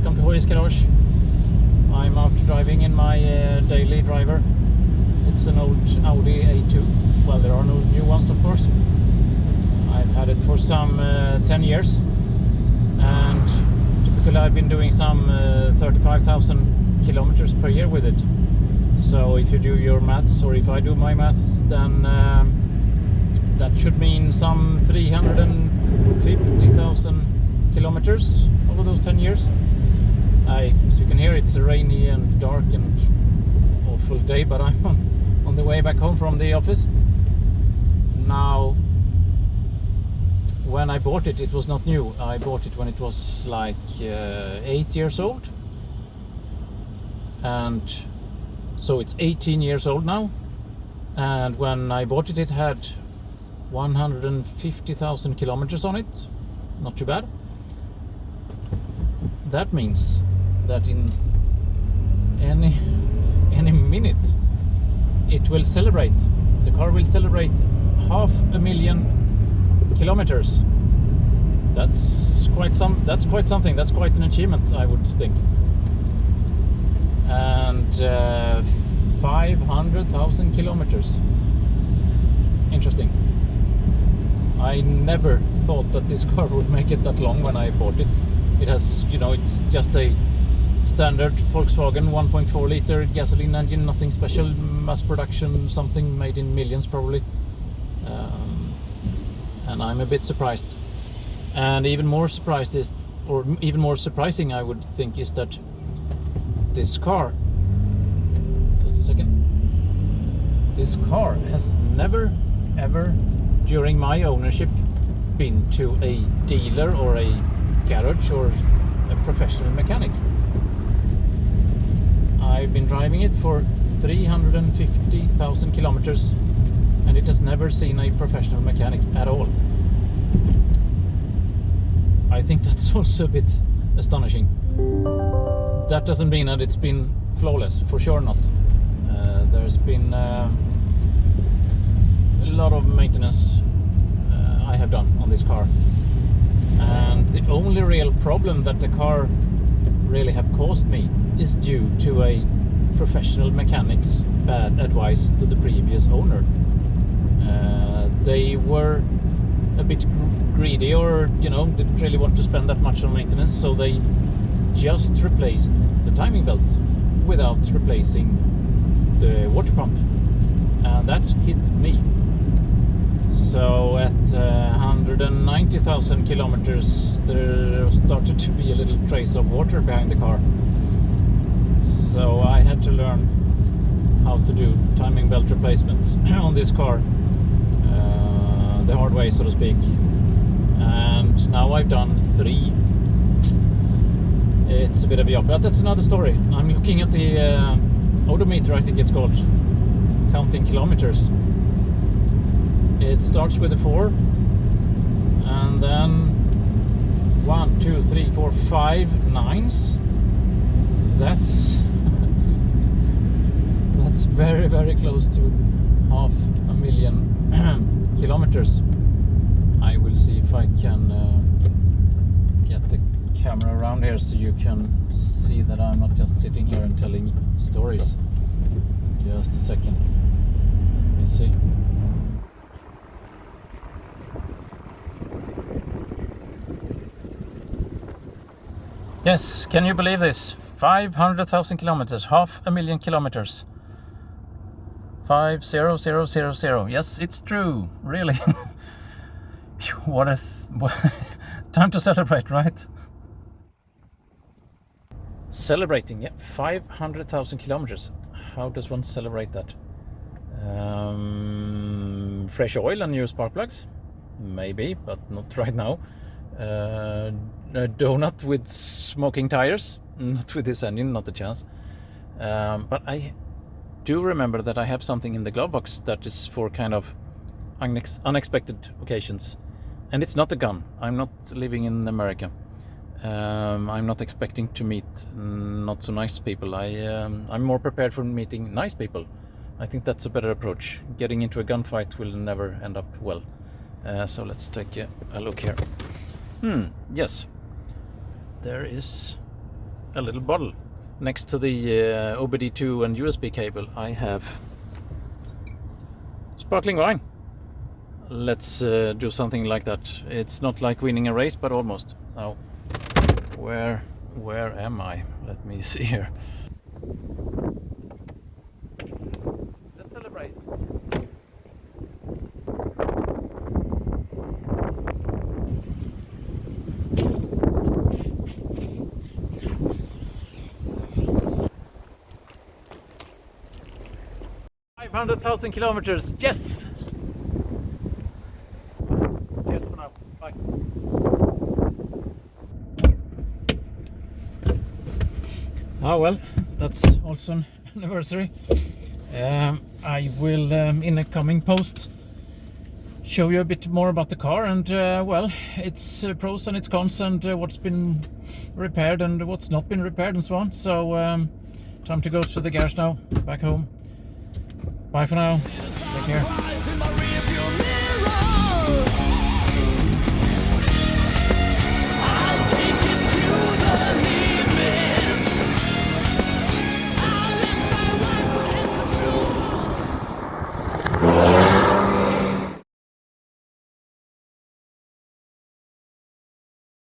welcome to Hoojies Garage. I'm out driving in my daily driver. It's an old Audi A2. Well, there are no new ones, of course. I've had it for some 10 years, and typically I've been doing some 35,000 kilometers per year with it. So if you do your maths, or if I do my maths, then that should mean some 350,000 kilometers over those 10 years. As you can hear, it's a rainy and dark and awful day, but I'm on the way back home from the office. Now, when I bought it, it was not new. I bought it when it was like 8 years old, and so it's 18 years old now. And when I bought it, it had 150,000 kilometers on it. Not too bad. That means that in any minute it will celebrate. The car will celebrate 500,000 kilometers. That's quite something. That's quite an achievement, I would think. And 500,000 kilometers. Interesting. I never thought that this car would make it that long when I bought it. It has, it's just a standard Volkswagen 1.4 liter gasoline engine, nothing special, mass production, something made in millions probably. And I'm a bit surprised. And even more surprised is, or even more surprising I would think, is that this car, just a second, this car has never ever during my ownership been to a dealer or a garage or a professional mechanic. I've been driving it for 350,000 kilometers, and it has never seen a professional mechanic at all. I think that's also a bit astonishing. That doesn't mean that it's been flawless, for sure not. There's been a lot of maintenance I have done on this car, and the only real problem that the car really have caused me is due to a professional mechanic's bad advice to the previous owner. They were a bit greedy, or didn't really want to spend that much on maintenance, so they just replaced the timing belt without replacing the water pump, and that hit me. So at 190,000 kilometers there started to be a little trace of water behind the car, so I had to learn how to do timing belt replacements on this car the hard way, so to speak. And now I've done 3. It's a bit of a job, but that's another story. I'm looking at the odometer, I think it's called, counting kilometers. It starts with a 4, and then 1, 2, 3, 4, 5 9s. That's very, very close to 500,000 kilometers. I will see if I can get the camera around here so you can see that I'm not just sitting here and telling stories. Just a second. Let me see. Yes, can you believe this? 500,000 kilometers, 500,000 kilometers. 50000. Yes, it's true, really. What a time to celebrate, right? Celebrating, yeah, 500,000 kilometers. How does one celebrate that? Fresh oil and new spark plugs? Maybe, but not right now. A donut with smoking tires? Not with this engine, not a chance. But I do remember that I have something in the glove box that is for kind of unexpected occasions. And it's not a gun. I'm not living in America. I'm not expecting to meet not so nice people. I'm more prepared for meeting nice people. I think that's a better approach. Getting into a gunfight will never end up well. So let's take a look here. Yes, there is a little bottle. Next to the OBD2 and USB cable, I have sparkling wine. Let's do something like that. It's not like winning a race, but almost. Now, where am I? Let me see here. Let's celebrate. $500,000 kilometers. Yes. Cheers for now. Bye. Ah well, that's also an anniversary. I will in a coming post show you a bit more about the car and well, its pros and its cons and what's been repaired and what's not been repaired and so on. So time to go to the garage now, back home. Bye for now. Take care.